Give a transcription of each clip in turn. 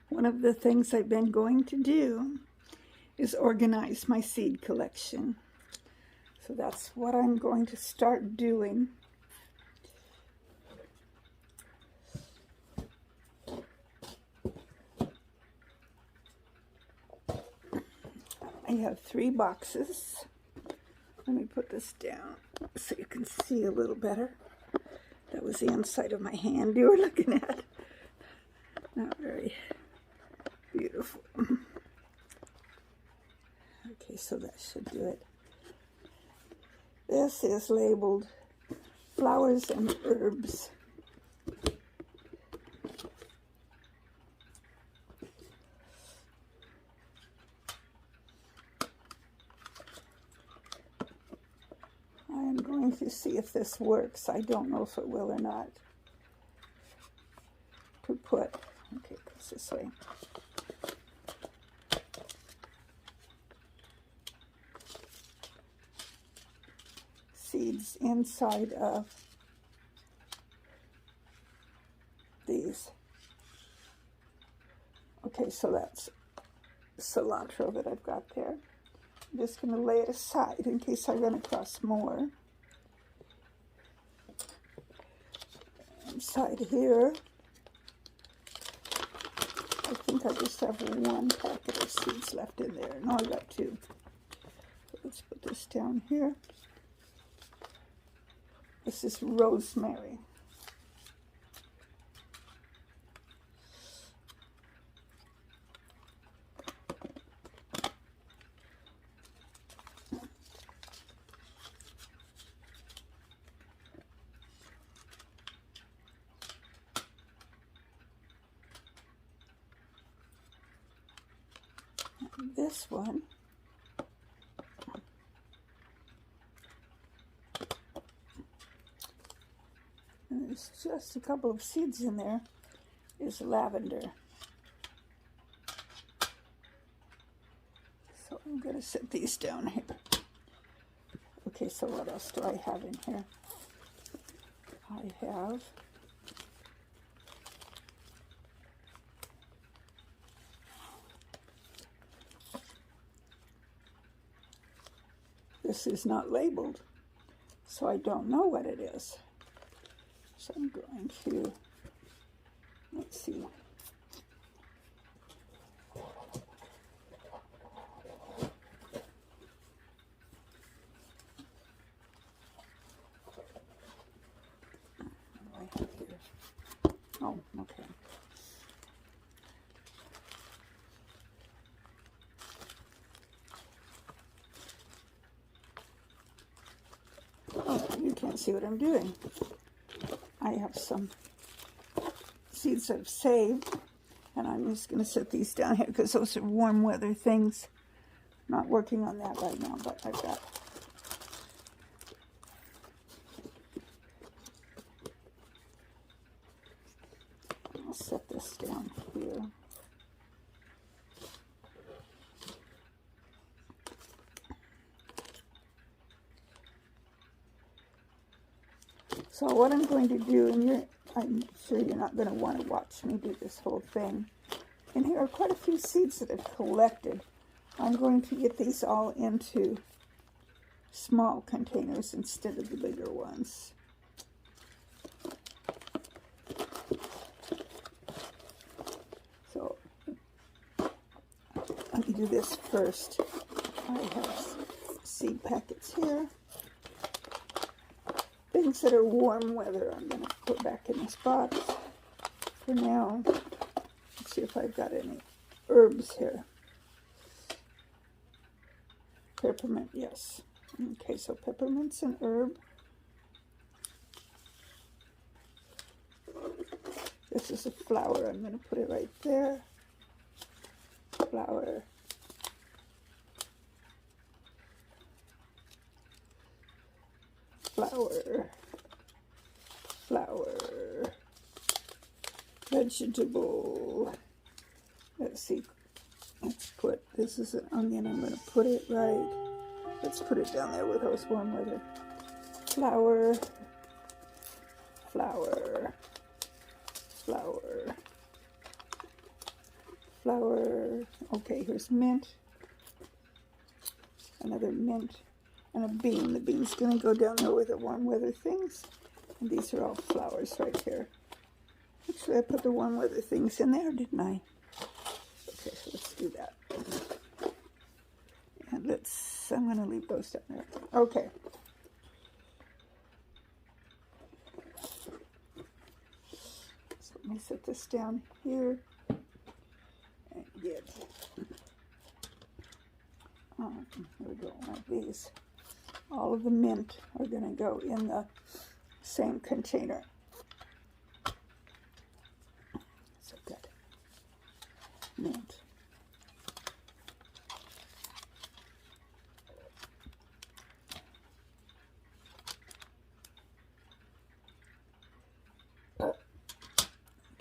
One of the things I've been going to do is organize my seed collection. So that's what I'm going to start doing. I have 3 boxes. Let me put this down so you can see a little better. That was the inside of my hand you were looking at. Not very beautiful. Okay, so that should do it. This is labeled flowers and herbs. I am going to see if this works. I don't know if it will or not. To put, okay, it goes this way. Seeds inside of these. Okay, so that's cilantro that I've got there. I'm just going to lay it aside in case I run across more. Inside here, I think I just have 1 packet of seeds left in there. No, I got 2. So let's put this down here. This is rosemary. And this one and there's just a couple of seeds in there, is lavender. So I'm going to set these down here. Okay, so what else do I have in here? I have this is not labeled, so I don't know what it is. So I'm going to, let's see. What do I have here? Oh, okay. Oh, you can't see what I'm doing. I have some seeds that I've saved, and I'm just going to set these down here because those are warm weather things. I'm not working on that right now, but I've got I'll set this down here. So what I'm going to do, and I'm sure you're not going to want to watch me do this whole thing. And here are quite a few seeds that I've collected. I'm going to get these all into small containers instead of the bigger ones. So let me do this first. I have seed packets here. Things that are warm weather I'm going to put back in this box for now. Let's see if I've got any herbs here. Peppermint, yes. Okay, so peppermint's an herb. This is a flower. I'm going to put it right there. Flower. Flower. Flower. Vegetable. Let's see. Let's put, this is an onion. I'm going to put it right. Let's put it down there with those warm weather. Flower. Flower. Flower. flower. Okay, here's mint, another mint, and a bean. The bean's going to go down there with the warm weather things. And these are all flowers right here. Actually, I put the warm weather things in there, didn't I? Okay, so let's do that. And I'm going to leave those down there. Okay. So let me set this down here and get, here we go, like these. All of the mint are going to go in the same container. So good. Mint.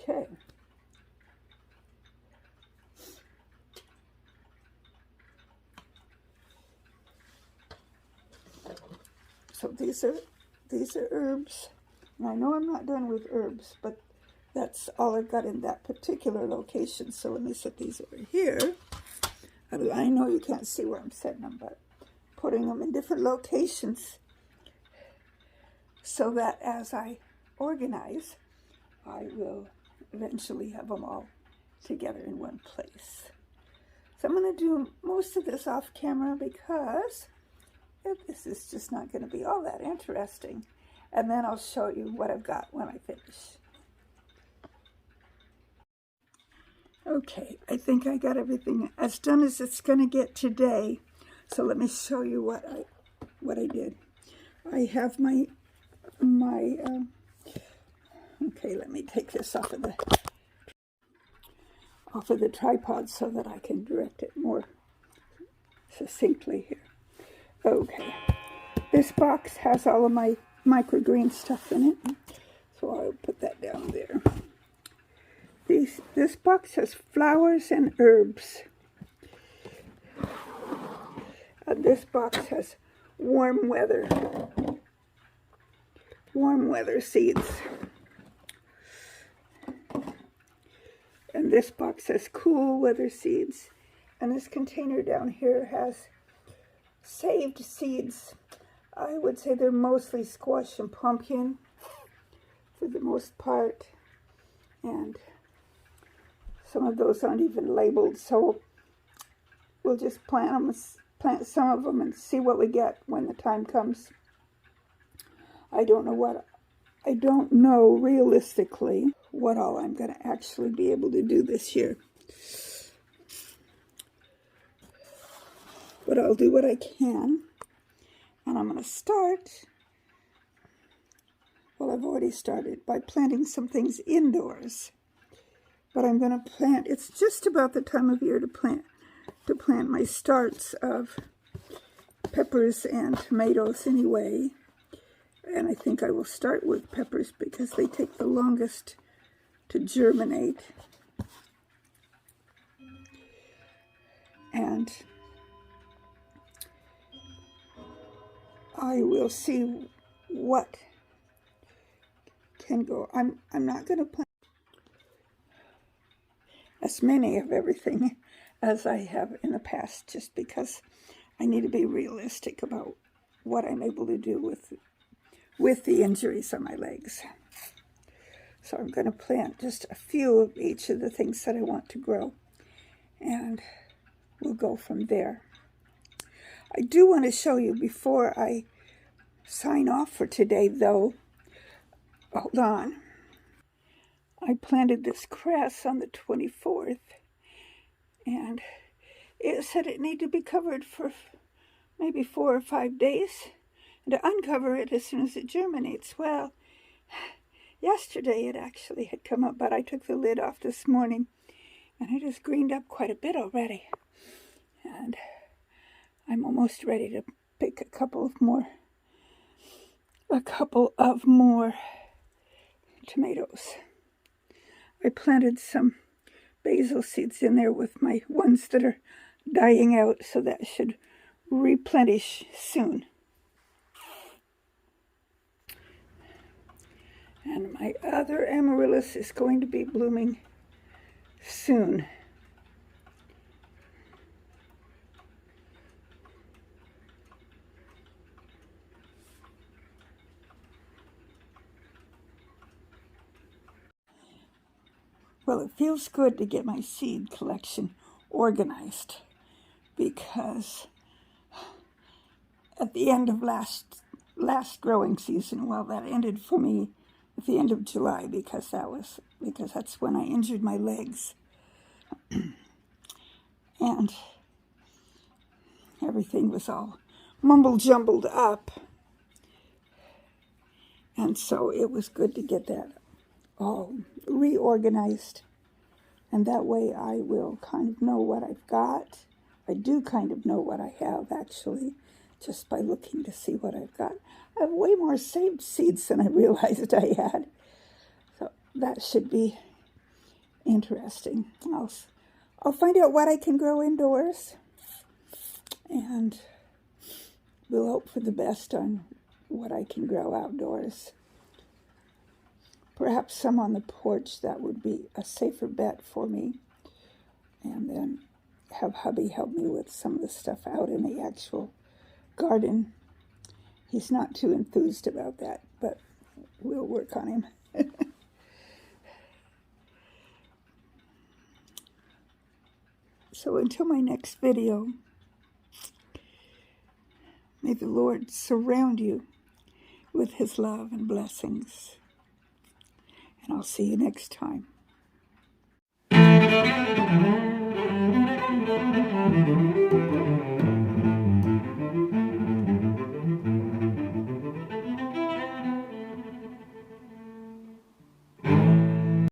Okay. So these are herbs. And I know I'm not done with herbs, but that's all I've got in that particular location. So let me set these over here. I know you can't see where I'm setting them, but putting them in different locations so that as I organize, I will eventually have them all together in one place. So I'm going to do most of this off camera because this is just not going to be all that interesting. And then I'll show you what I've got when I finish. Okay, I think I got everything as done as it's going to get today. So let me show you what I did. I have my okay, let me take this off of the tripod so that I can direct it more succinctly here. Okay, this box has all of my microgreen stuff in it, so I'll put that down there. This box has flowers and herbs. This box has warm weather seeds. And this box has cool weather seeds. And this container down here has saved seeds. I would say they're mostly squash and pumpkin for the most part. And some of those aren't even labeled, so we'll just plant some of them and see what we get when the time comes. I don't know realistically what all I'm going to actually be able to do this year. But I'll do what I can. And I'm going to start, well, I've already started by planting some things indoors. But I'm going to plant, it's just about the time of year to plant my starts of peppers and tomatoes anyway. And I think I will start with peppers because they take the longest to germinate. And I will see what can go. I'm not going to plant as many of everything as I have in the past, just because I need to be realistic about what I'm able to do with the injuries on my legs. So I'm going to plant just a few of each of the things that I want to grow, and we'll go from there. I do want to show you before I sign off for today, though. Hold on. I planted this cress on the 24th, and it said it needed to be covered for maybe 4 or 5 days, and to uncover it as soon as it germinates. Well, yesterday it actually had come up, but I took the lid off this morning, and it has greened up quite a bit already. And I'm almost ready to pick a couple of more tomatoes. I planted some basil seeds in there with my ones that are dying out, so that should replenish soon. And my other amaryllis is going to be blooming soon. Well, it feels good to get my seed collection organized, because at the end of last growing season, well, that ended for me at the end of July, because that's when I injured my legs. And everything was all mumble-jumbled up. And so it was good to get that all reorganized. And that way I will kind of know what I've got. I do kind of know what I have, actually, just by looking to see what I've got. I have way more saved seeds than I realized I had. So that should be interesting. I'll find out what I can grow indoors. And we'll hope for the best on what I can grow outdoors. Perhaps some on the porch, that would be a safer bet for me. And then have hubby help me with some of the stuff out in the actual garden. He's not too enthused about that, but we'll work on him. So until my next video, may the Lord surround you with his love and blessings. And I'll see you next time.